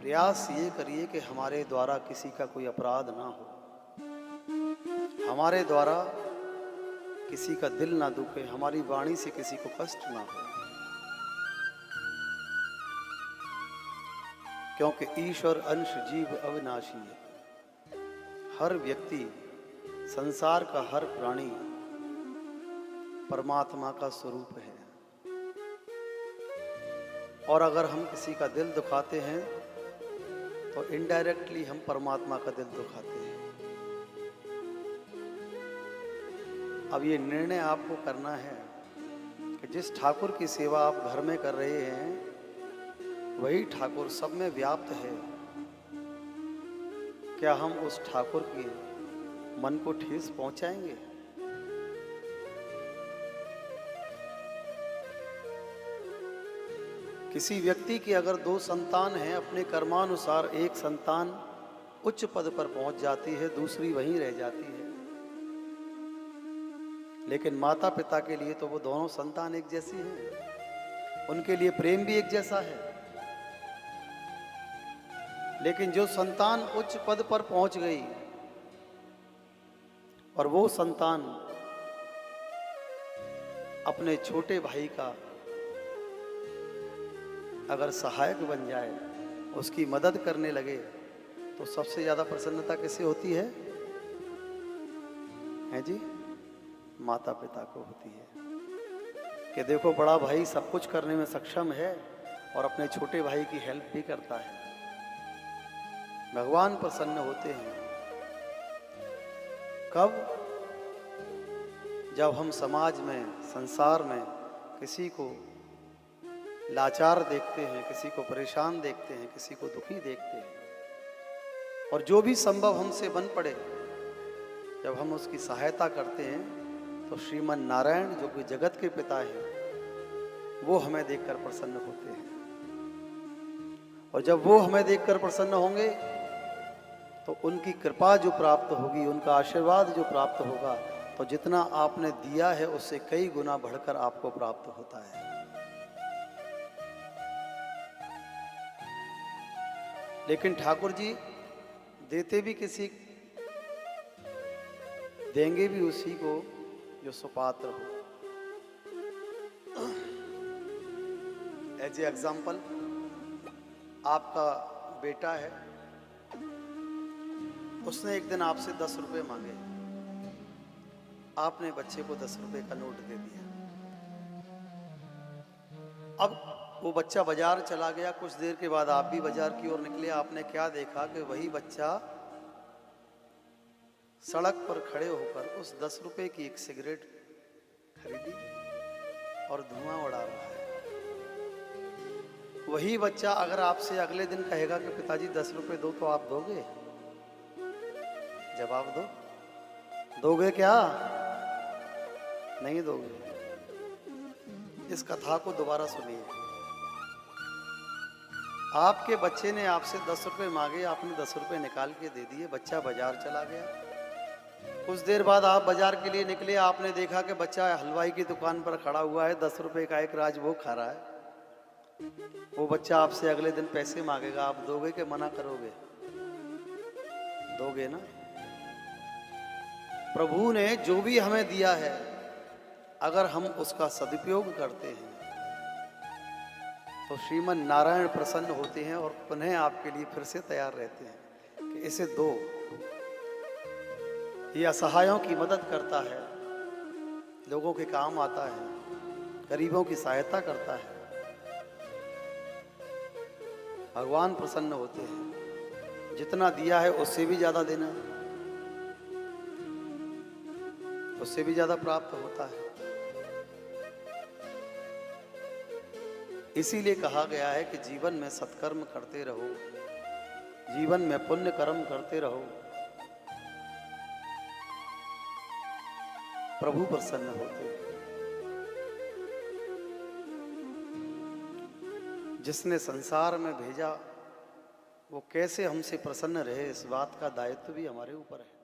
प्रयास ये करिए कि हमारे द्वारा किसी का कोई अपराध ना हो, हमारे द्वारा किसी का दिल ना दुखे, हमारी वाणी से किसी को कष्ट ना हो, क्योंकि ईश्वर अंश जीव अविनाशी है। हर व्यक्ति, संसार का हर प्राणी परमात्मा का स्वरूप है, और अगर हम किसी का दिल दुखाते हैं तो इनडायरेक्टली हम परमात्मा का दिल दुखाते हैं। अब ये निर्णय आपको करना है कि जिस ठाकुर की सेवा आप घर में कर रहे हैं वही ठाकुर सब में व्याप्त है। क्या हम उस ठाकुर के मन को ठेस पहुंचाएंगे? किसी व्यक्ति की अगर 2 संतान हैं, अपने कर्मानुसार एक संतान उच्च पद पर पहुंच जाती है, दूसरी वहीं रह जाती है, लेकिन माता पिता के लिए तो वो दोनों संतान एक जैसी हैं, उनके लिए प्रेम भी एक जैसा है। लेकिन जो संतान उच्च पद पर पहुंच गई और वो संतान अपने छोटे भाई का अगर सहायक बन जाए, उसकी मदद करने लगे, तो सबसे ज्यादा प्रसन्नता किसे होती है जी? माता पिता को होती है कि देखो बड़ा भाई सब कुछ करने में सक्षम है और अपने छोटे भाई की हेल्प भी करता है। भगवान प्रसन्न होते हैं कब? जब हम समाज में, संसार में किसी को लाचार देखते हैं, किसी को परेशान देखते हैं, किसी को दुखी देखते हैं, और जो भी संभव हमसे बन पड़े जब हम उसकी सहायता करते हैं, तो श्रीमन नारायण जो कि जगत के पिता हैं वो हमें देखकर प्रसन्न होते हैं। और जब वो हमें देखकर प्रसन्न होंगे तो उनकी कृपा जो प्राप्त होगी, उनका आशीर्वाद जो प्राप्त होगा, तो जितना आपने दिया है उससे कई गुना बढ़कर आपको प्राप्त होता है। लेकिन ठाकुर जी देते भी किसी, देंगे भी उसी को जो सुपात्र हो। एज ए एग्जाम्पल, आपका बेटा है, उसने एक दिन आपसे 10 रुपए मांगे, आपने बच्चे को 10 रुपए का नोट दे दिया। अब वो बच्चा बाजार चला गया, कुछ देर के बाद आप भी बाजार की ओर निकले। आपने क्या देखा कि वही बच्चा सड़क पर खड़े होकर उस 10 रुपए की एक सिगरेट खरीदी और धुआं उड़ा रहा है। वही बच्चा अगर आपसे अगले दिन कहेगा कि पिताजी 10 रुपए दो, तो आप दोगे? जवाब दो, दोगे क्या? नहीं दोगे। इस कथा को दोबारा सुनिए। आपके बच्चे ने आपसे 10 रुपए मांगे, आपने 10 रुपए निकाल के दे दिए, बच्चा बाजार चला गया। कुछ देर बाद आप बाजार के लिए निकले, आपने देखा कि बच्चा हलवाई की दुकान पर खड़ा हुआ है, 10 रुपए का एक राजभोग खा रहा है। वो बच्चा आपसे अगले दिन पैसे मांगेगा, आप दोगे कि मना करोगे? दोगे ना। प्रभु ने जो भी हमें दिया है, अगर हम उसका सदुपयोग करते हैं तो श्रीमन नारायण प्रसन्न होते हैं और पुनः आपके लिए फिर से तैयार रहते हैं कि इसे दो। ये असहायों की मदद करता है, लोगों के काम आता है, गरीबों की सहायता करता है। भगवान प्रसन्न होते हैं। जितना दिया है उससे भी ज्यादा देना, उससे भी ज्यादा प्राप्त होता है। इसीलिए कहा गया है कि जीवन में सत्कर्म करते रहो, जीवन में पुण्य कर्म करते रहो, प्रभु प्रसन्न होते हैं। जिसने संसार में भेजा वो कैसे हमसे प्रसन्न रहे, इस बात का दायित्व भी हमारे ऊपर है।